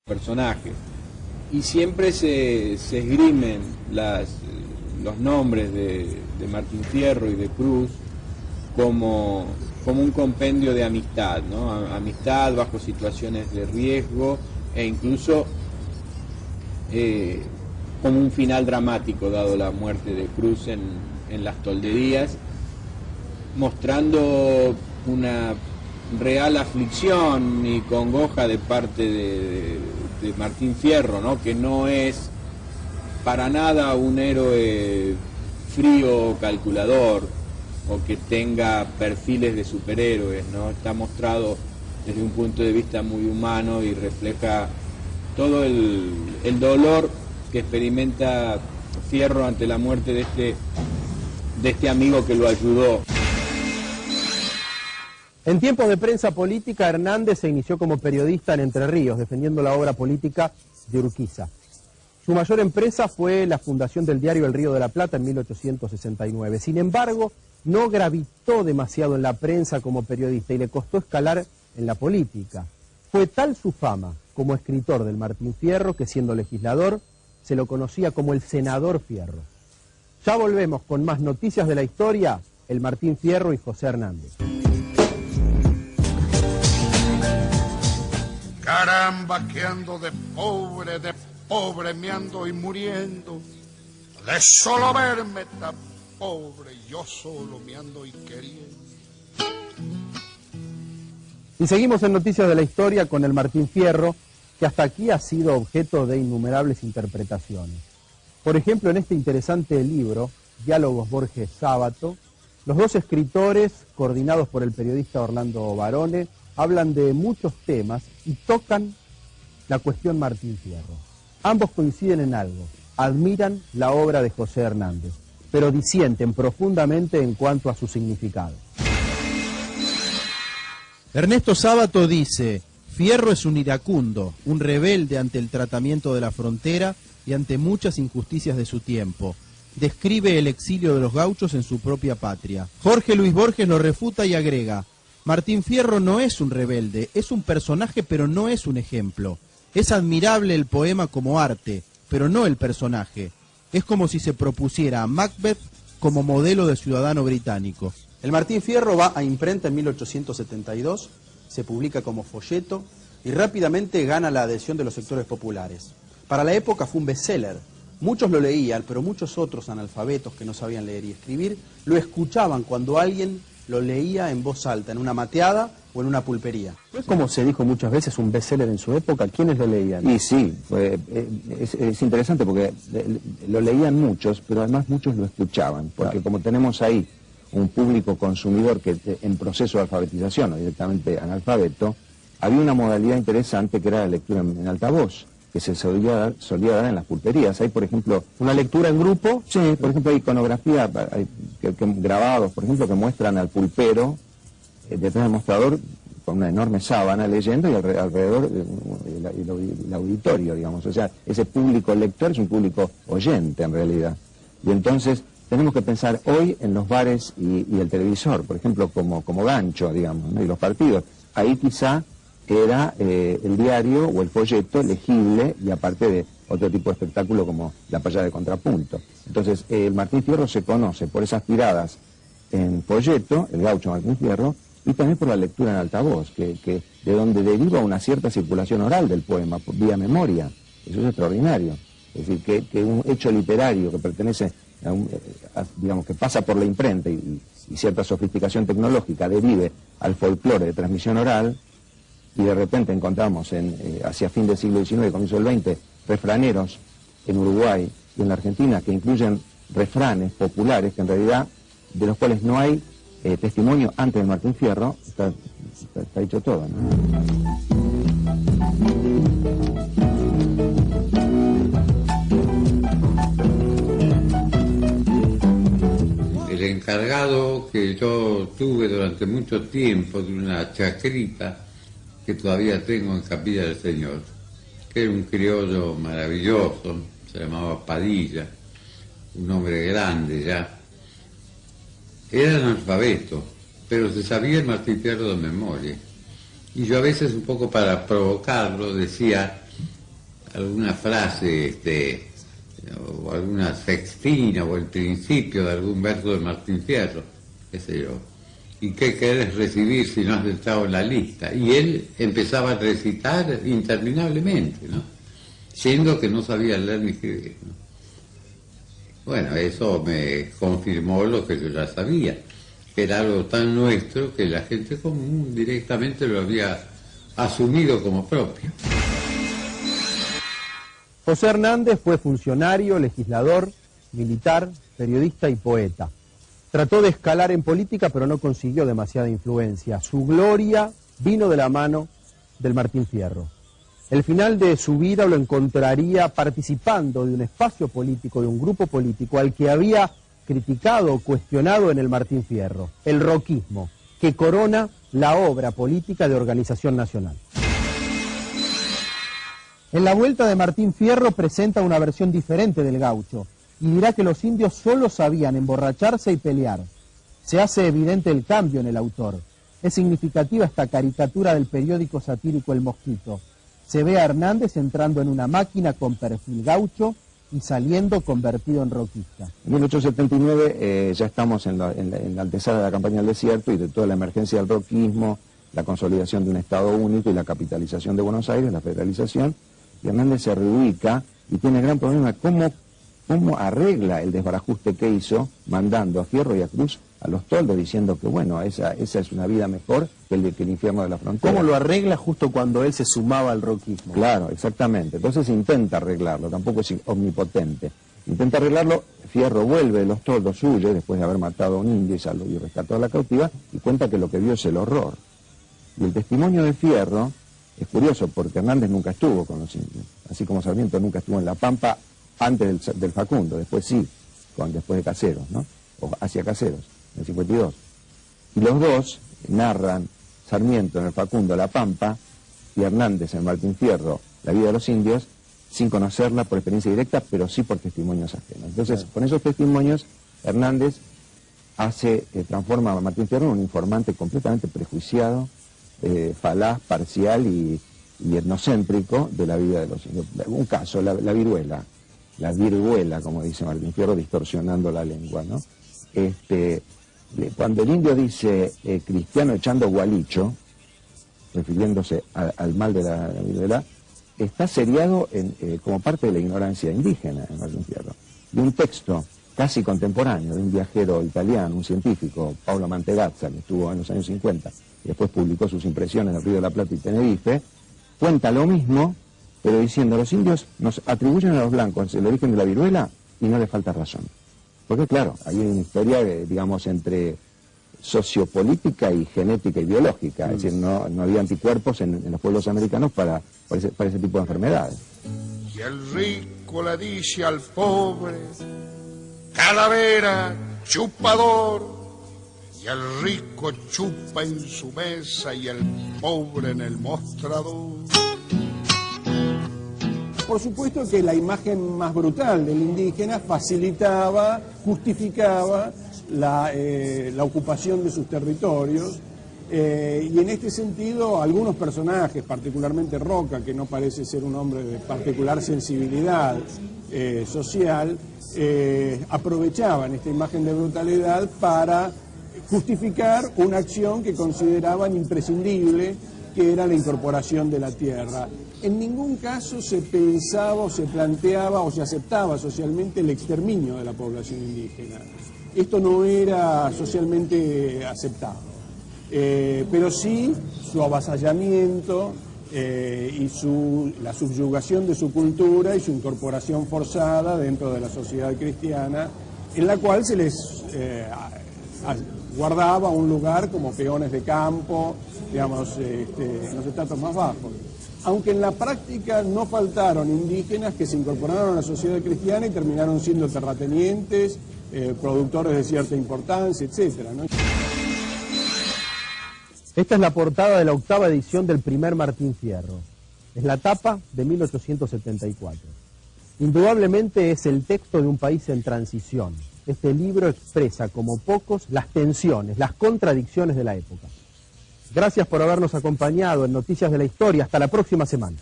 personajes. Y siempre se esgrimen los nombres de Martín Fierro y de Cruz como un compendio de amistad, ¿no? Amistad bajo situaciones de riesgo e incluso como un final dramático dado la muerte de Cruz en las tolderías, mostrando una real aflicción y congoja de parte de Martín Fierro, ¿no? Que no es para nada un héroe frío o calculador o que tenga perfiles de superhéroes, ¿no? Está mostrado desde un punto de vista muy humano y refleja todo el dolor que experimenta Fierro ante la muerte de este amigo que lo ayudó. En tiempos de prensa política, Hernández se inició como periodista en Entre Ríos, defendiendo la obra política de Urquiza. Su mayor empresa fue la fundación del diario El Río de la Plata en 1869. Sin embargo, no gravitó demasiado en la prensa como periodista y le costó escalar en la política. Fue tal su fama como escritor del Martín Fierro que, siendo legislador, se lo conocía como el senador Fierro. Ya volvemos con más noticias de la historia, el Martín Fierro y José Hernández. Caramba, que ando de pobre me ando y muriendo. De solo verme tan pobre, yo solo me ando y queriendo. Y seguimos en Noticias de la Historia con el Martín Fierro, que hasta aquí ha sido objeto de innumerables interpretaciones. Por ejemplo, en este interesante libro, Diálogos Borges-Sábato, los dos escritores, coordinados por el periodista Orlando Barone, hablan de muchos temas y tocan la cuestión Martín Fierro. Ambos coinciden en algo, admiran la obra de José Hernández, pero disienten profundamente en cuanto a su significado. Ernesto Sábato dice: Fierro es un iracundo, un rebelde ante el tratamiento de la frontera y ante muchas injusticias de su tiempo. Describe el exilio de los gauchos en su propia patria. Jorge Luis Borges lo refuta y agrega: Martín Fierro no es un rebelde, es un personaje pero no es un ejemplo. Es admirable el poema como arte, pero no el personaje. Es como si se propusiera a Macbeth como modelo de ciudadano británico. El Martín Fierro va a imprenta en 1872, se publica como folleto y rápidamente gana la adhesión de los sectores populares. Para la época fue un bestseller. Muchos lo leían, pero muchos otros analfabetos que no sabían leer y escribir lo escuchaban cuando alguien lo leía en voz alta, en una mateada o en una pulpería. ¿No es como se dijo muchas veces un bestseller en su época? ¿Quiénes lo leían? Y sí, es interesante porque lo leían muchos, pero además muchos lo escuchaban, porque claro, como tenemos ahí un público consumidor que en proceso de alfabetización o directamente analfabeto, había una modalidad interesante que era la lectura en altavoz, que se solía dar en las pulperías. Hay, por ejemplo, una lectura en grupo. Sí, por ejemplo, hay iconografía, hay grabados, por ejemplo, que muestran al pulpero detrás del mostrador con una enorme sábana leyendo y alrededor el auditorio, digamos. O sea, ese público lector es un público oyente, en realidad. Y entonces tenemos que pensar hoy en los bares y el televisor, por ejemplo, como gancho, digamos, ¿no? Y los partidos. Ahí quizá era el diario o el folleto legible y aparte de otro tipo de espectáculo como la payada de contrapunto. Entonces, el Martín Fierro se conoce por esas tiradas en folleto, el gaucho Martín Fierro, y también por la lectura en altavoz, que de donde deriva una cierta circulación oral del poema, vía memoria. Eso es extraordinario. Es decir, que un hecho literario que pertenece digamos, que pasa por la imprenta y cierta sofisticación tecnológica derive al folclore de transmisión oral, y de repente encontramos hacia fin del siglo XIX, comienzo del XX, refraneros en Uruguay y en la Argentina que incluyen refranes populares que en realidad, de los cuales no hay testimonio antes de Martín Fierro, está dicho todo, ¿no? El encargado que yo tuve durante mucho tiempo de una chacrita que todavía tengo en Capilla del Señor, que era un criollo maravilloso, se llamaba Padilla, un hombre grande ya. Era analfabeto, pero se sabía el Martín Fierro de memoria. Y yo a veces, un poco para provocarlo, decía alguna frase o alguna sextina o el principio de algún verso de Martín Fierro, qué sé yo. ¿Y qué querés recibir si no has estado en la lista? Y él empezaba a recitar interminablemente, ¿no? Siendo que no sabía leer ni escribir, ¿no? Bueno, eso me confirmó lo que yo ya sabía, que era algo tan nuestro que la gente común directamente lo había asumido como propio. José Hernández fue funcionario, legislador, militar, periodista y poeta. Trató de escalar en política, pero no consiguió demasiada influencia. Su gloria vino de la mano del Martín Fierro. El final de su vida lo encontraría participando de un espacio político, de un grupo político al que había criticado o cuestionado en el Martín Fierro, el roquismo, que corona la obra política de Organización Nacional. En la vuelta de Martín Fierro presenta una versión diferente del gaucho y dirá que los indios solo sabían emborracharse y pelear. Se hace evidente el cambio en el autor. Es significativa esta caricatura del periódico satírico El Mosquito. Se ve a Hernández entrando en una máquina con perfil gaucho y saliendo convertido en roquista. En 1879 ya estamos en la antesala de la campaña del desierto y de toda la emergencia del roquismo, la consolidación de un Estado único y la capitalización de Buenos Aires, la federalización. Y Hernández se reubica y tiene el gran problema cómo arregla el desbarajuste que hizo mandando a Fierro y a Cruz a los toldos diciendo que bueno, esa es una vida mejor que el infierno de la frontera. ¿Cómo lo arregla justo cuando él se sumaba al roquismo? Claro, exactamente. Entonces intenta arreglarlo, tampoco es omnipotente. Intenta arreglarlo, Fierro vuelve de los toldos, huye después de haber matado a un indio y rescató a la cautiva y cuenta que lo que vio es el horror. Y el testimonio de Fierro es curioso porque Hernández nunca estuvo con los indios, así como Sarmiento nunca estuvo en La Pampa antes del Facundo, después sí, después de Caseros, ¿no? O hacia Caseros, en el 52. Y los dos narran, Sarmiento en el Facundo, La Pampa, y Hernández en Martín Fierro, la vida de los indios, sin conocerla por experiencia directa, pero sí por testimonios ajenos. Entonces, con esos testimonios, Hernández transforma a Martín Fierro en un informante completamente prejuiciado, falaz, parcial y etnocéntrico de la vida de los indios. Un caso, la viruela, como dice Martín Fierro, distorsionando la lengua, ¿no? Cuando el indio dice cristiano echando gualicho, refiriéndose al mal de la viruela, está seriado como parte de la ignorancia indígena en Martín Fierro. Y un texto casi contemporáneo de un viajero italiano, un científico, Paolo Mantegazza, que estuvo en los años 50 y después publicó sus impresiones del Río de la Plata y Tenerife, cuenta lo mismo, pero diciendo, los indios nos atribuyen a los blancos el origen de la viruela y no les falta razón. Porque claro, hay una historia, digamos, entre sociopolítica y genética y biológica, es decir, no había anticuerpos en los pueblos americanos para ese tipo de enfermedades. Y el rico le dice al pobre, calavera, chupador, y el rico chupa en su mesa y el pobre en el mostrador. Por supuesto que la imagen más brutal del indígena facilitaba, justificaba la ocupación de sus territorios, y en este sentido algunos personajes, particularmente Roca, que no parece ser un hombre de particular sensibilidad social, aprovechaban esta imagen de brutalidad para justificar una acción que consideraban imprescindible, que era la incorporación de la tierra. En ningún caso se pensaba o se planteaba o se aceptaba socialmente el exterminio de la población indígena. Esto no era socialmente aceptado, pero sí su avasallamiento y la subyugación de su cultura y su incorporación forzada dentro de la sociedad cristiana, en la cual se les guardaba un lugar como peones de campo, digamos, en los estratos más bajos. Aunque en la práctica no faltaron indígenas que se incorporaron a la sociedad cristiana y terminaron siendo terratenientes, productores de cierta importancia, etcétera, ¿no? Esta es la portada de la 8ª edición del primer Martín Fierro. Es la tapa de 1874. Indudablemente es el texto de un país en transición. Este libro expresa como pocos las tensiones, las contradicciones de la época. Gracias por habernos acompañado en Noticias de la Historia. Hasta la próxima semana.